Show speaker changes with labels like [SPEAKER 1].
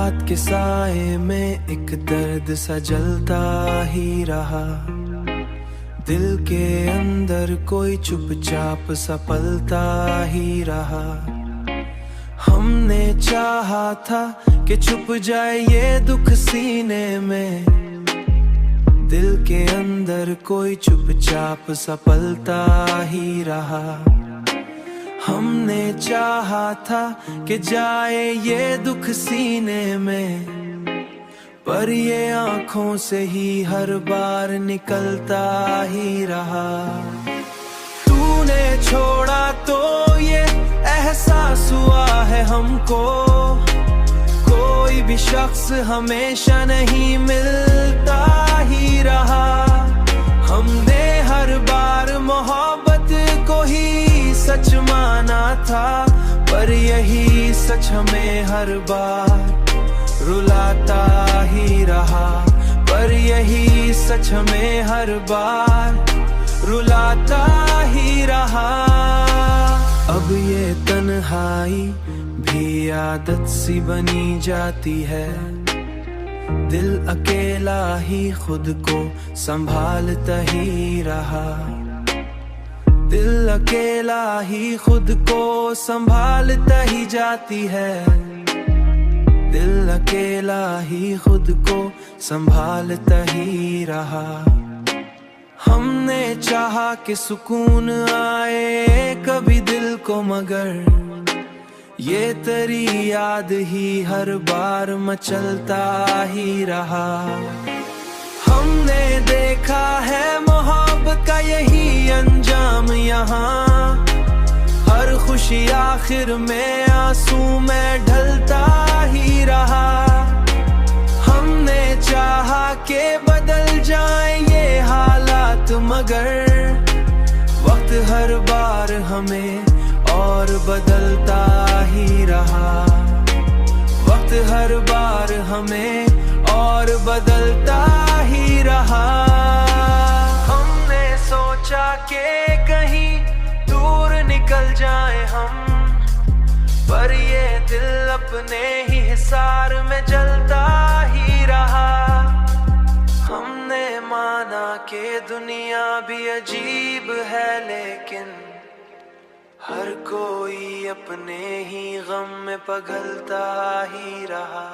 [SPEAKER 1] रात के साए में एक दर्द सा जलता ही रहा। दिल के अंदर कोई चुपचाप सा पलता ही रहा। हमने चाहा था कि छुप जाए ये दुख सीने में, दिल के अंदर कोई चुपचाप सा पलता ही रहा। हमने चाहा था कि जाए ये दुख सीने में, पर ये आँखों से ही हर बार निकलता ही रहा। तूने छोड़ा तो ये एहसास हुआ है हमको, कोई भी शख्स हमेशा नहीं मिलता ही रहा। हमने हर बार मोहब्बत को ही सच माना था, पर यही सच हमें हर बार रुलाता ही रहा। पर यही सच हमें हर बार रुलाता ही रहा। अब ये तन्हाई भी आदत सी बनी जाती है, दिल अकेला ही खुद को संभालता ही रहा। दिल अकेला ही खुद को संभालता ही जाती है, दिल अकेला ही खुद को संभालता ही रहा। हमने चाहा कि सुकून आए कभी दिल को, मगर ये तेरी याद ही हर बार मचलता ही रहा। हमने देखा है मोहब्बत का यही अंजाम यहाँ, हर खुशी आखिर में आंसू में ढलता ही रहा। हमने चाहा कि बदल जाए ये हालात, मगर वक्त हर बार हमें और बदलता ही रहा। वक्त हर बार हमें और बदलता ही रहा। हमने सोचा कि कहीं दूर निकल जाए हम, पर ये दिल अपने ही हिसार में जलता ही रहा। हमने माना कि दुनिया भी अजीब है, लेकिन हर कोई अपने ही गम में पगलता ही रहा।